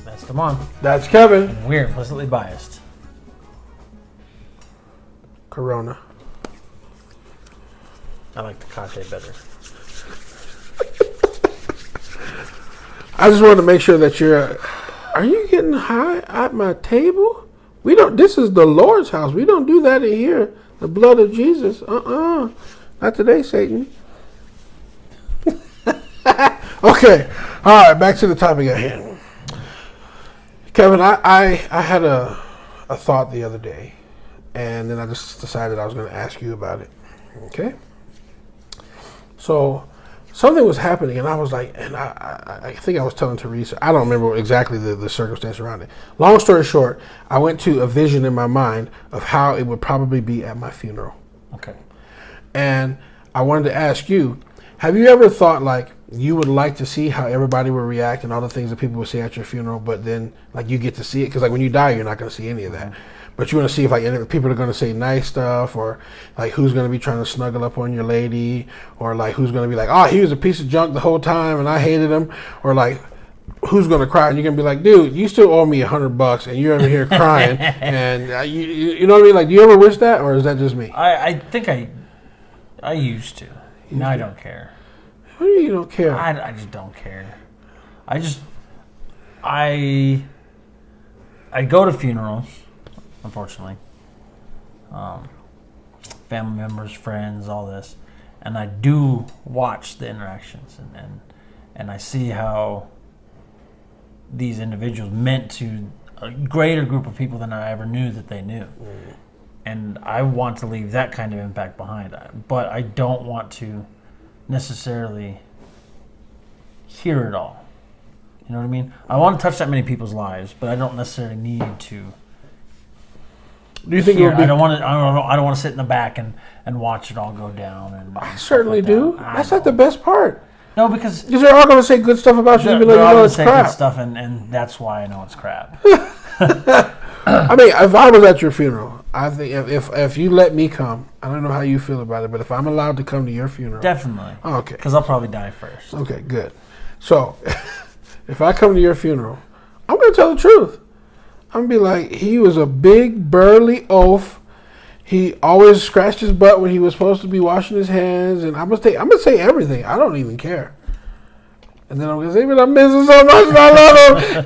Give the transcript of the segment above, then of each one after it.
That's Damon. That's Kevin. And we're implicitly biased. Corona. I like the Tecate better. I just wanted to make sure that you're. Are you getting high at my table? We don't. This is the Lord's house. We don't do that in here. The blood of Jesus. Not today, Satan. Okay. All right. Back to the topic at hand. Kevin, I had a thought the other day, and then I just decided I was going to ask you about it. Okay. So something was happening, and I was like, and I think I was telling Teresa, I don't remember exactly the circumstance around it. Long story short, I went to a vision in my mind of how it would probably be at my funeral. Okay. And I wanted to ask you, have you ever thought like you would like to see how everybody would react and all the things that people would say at your funeral, but then like you get to see it? Because like when you die, you're not going to see any of that. But you want to see if like people are going to say nice stuff, or like who's going to be trying to snuggle up on your lady, or like who's going to be like, oh, he was a piece of junk the whole time and I hated him, or like who's going to cry and you're going to be like, dude, you still owe me $100 and you're over here crying, and you know what I mean? Like, do you ever wish that, or is that just me? I think I used to. Now I don't care. What do you don't care? I just don't care. I go to funerals, unfortunately. Family members, friends, all this. And I do watch the interactions and I see how these individuals meant to a greater group of people than I ever knew that they knew. And I want to leave that kind of impact behind. But I don't want to necessarily hear it all. You know what I mean? I want to touch that many people's lives, but I don't necessarily need to. Do you think hear, I don't want to? I don't want to sit in the back and watch it all go down. And I certainly do. That's not the best part. No, because they're all going to say good stuff about you, even though you know it's crap. Good stuff, and that's why I know it's crap. I mean, if I was at your funeral, I think if you let me come, I don't know how you feel about it, but if I'm allowed to come to your funeral, definitely. Okay. Because I'll probably die first. Okay, good. So, if I come to your funeral, I'm going to tell the truth. I'm going to be like, he was a big, burly oaf. He always scratched his butt when he was supposed to be washing his hands, and I'm going to say everything. I don't even care. And then I'm going to say, but I'm missing so much, and I love him.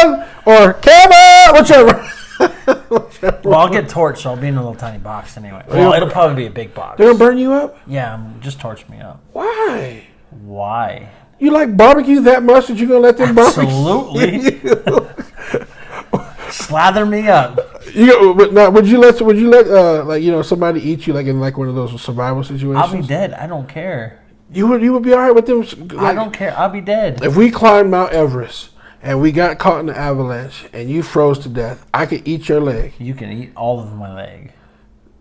Kevin! Or Kevin! Whichever. Well, I'll get torched, so I'll be in a little tiny box anyway. Well, it'll probably be a big box. They're going to burn you up? Yeah, just torch me up. Why? Why? You like barbecue that much that you're going to let them barbecue? Absolutely. Slather me up. Would you let like somebody eat you like in like one of those survival situations? I'll be dead. I don't care. You would be all right with them? Like, I don't care. I'll be dead. If we climbed Mount Everest and we got caught in the avalanche and you froze to death, I could eat your leg. You can eat all of my leg.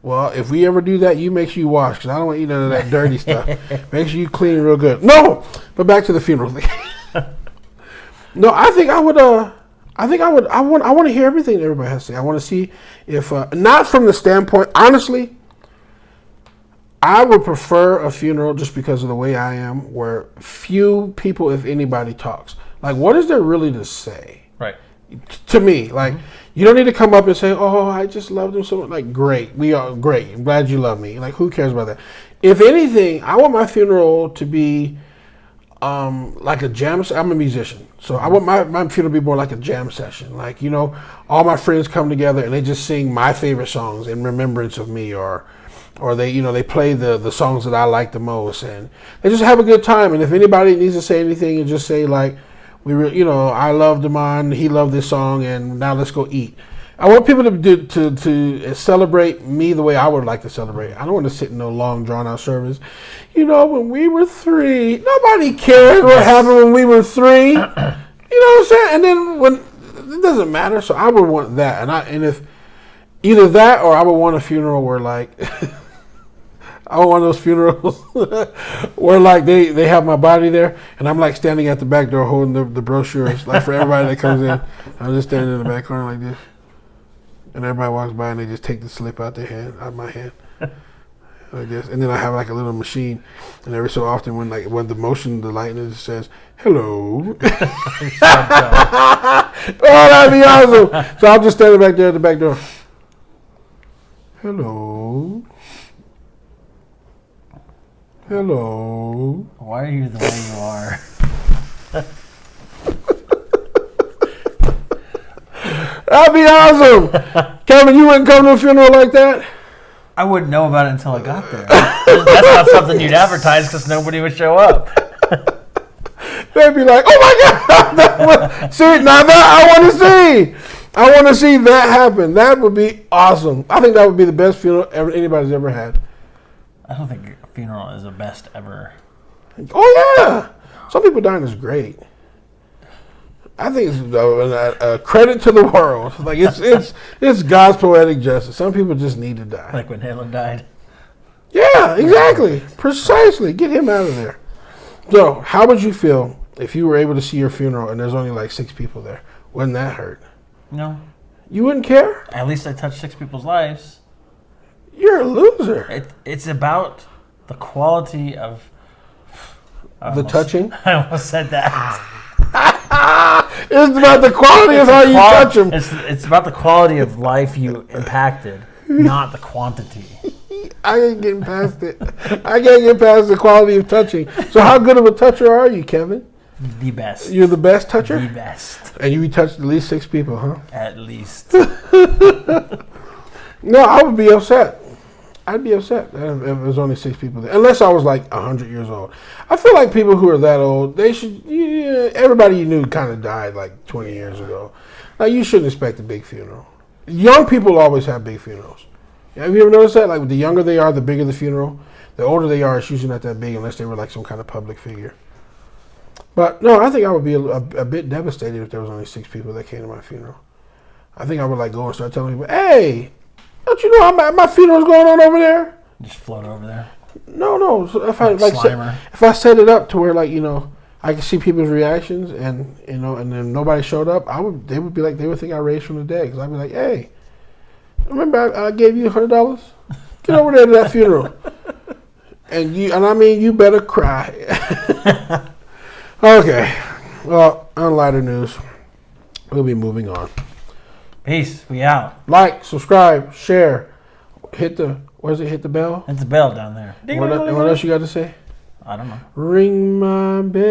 Well, if we ever do that, you make sure you wash, because I don't want to eat none of that dirty stuff. Make sure you clean real good. No, but back to the funeral thing. No, I think I would. I want to hear everything everybody has to say. I want to see if, not from the standpoint, honestly, I would prefer a funeral just because of the way I am, where few people, if anybody, talks. Like, what is there really to say? Right. To me, like, you don't need to come up and say, oh, I just loved him so much. Like, great. We are great. I'm glad you love me. Like, who cares about that? If anything, I want my funeral to be like a jam. I'm a musician, so I want my funeral to be more like a jam session. Like, all my friends come together and they just sing my favorite songs in remembrance of me, or they play the songs that I like the most, and they just have a good time. And if anybody needs to say anything, and just say like, I loved Damon, he loved this song, and now let's go eat. I want people to celebrate me the way I would like to celebrate. I don't want to sit in no long, drawn-out service. When we were 3, nobody cared what happened when we were 3. You know what I'm saying? And then when it doesn't matter, so I would want that. And if either that, or I would want a funeral where like I would want those funerals where like they have my body there, and I'm like standing at the back door holding the brochures, like for everybody that comes in. I'm just standing in the back corner like this. And everybody walks by and they just take the slip out my hand. like this, and then I have like a little machine, and every so often when the motion the light is, it says hello. Oh, that'd be awesome. So I'm just standing back there at the back door. Hello. Hello. Why are you the way you are? That'd be awesome. Kevin, you wouldn't come to a funeral like that? I wouldn't know about it until I got there. That's not something you'd advertise because nobody would show up. They'd be like, "Oh my God!" See, now that I want to see. I want to see that happen. That would be awesome. I think that would be the best funeral anybody's ever had. I don't think a funeral is the best ever. Oh yeah, some people dying is great. I think it's a credit to the world. Like it's God's poetic justice. Some people just need to die. Like when Hitler died. Yeah, exactly, precisely. Get him out of there. So, how would you feel if you were able to see your funeral and there's only like 6 people there? Wouldn't that hurt? No. You wouldn't care? At least I touched 6 people's lives. You're a loser. It's about the quality of the touching. I almost said that. It's about the quality of how you touch them. It's about the quality of life you impacted, not the quantity. I ain't getting past it. I can't get past the quality of touching. So how good of a toucher are you, Kevin? The best. You're the best toucher? The best. And you touched at least 6 people, huh? At least. No, I would be upset. I'd be upset if there was only 6 people there. Unless I was like 100 years old. I feel like people who are that old, they should, everybody you knew kind of died like 20 years ago. Now, you shouldn't expect a big funeral. Young people always have big funerals. Have you ever noticed that? Like, the younger they are, the bigger the funeral. The older they are, it's usually not that big unless they were like some kind of public figure. But, no, I think I would be a bit devastated if there was only 6 people that came to my funeral. I think I would like go and start telling people, hey, don't you know my funeral's going on over there? Just float over there. No. So if Slimer. if I set it up to where I could see people's reactions and and then nobody showed up, they would think I raised from the dead because I'd be like, hey, remember I gave you $100? Get over there to that funeral, and you better cry. Okay, well, on lighter news, we'll be moving on. Peace. We out. Like, subscribe, share, hit the bell? Hit the bell down there. What else you got to say? I don't know. Ring my bell.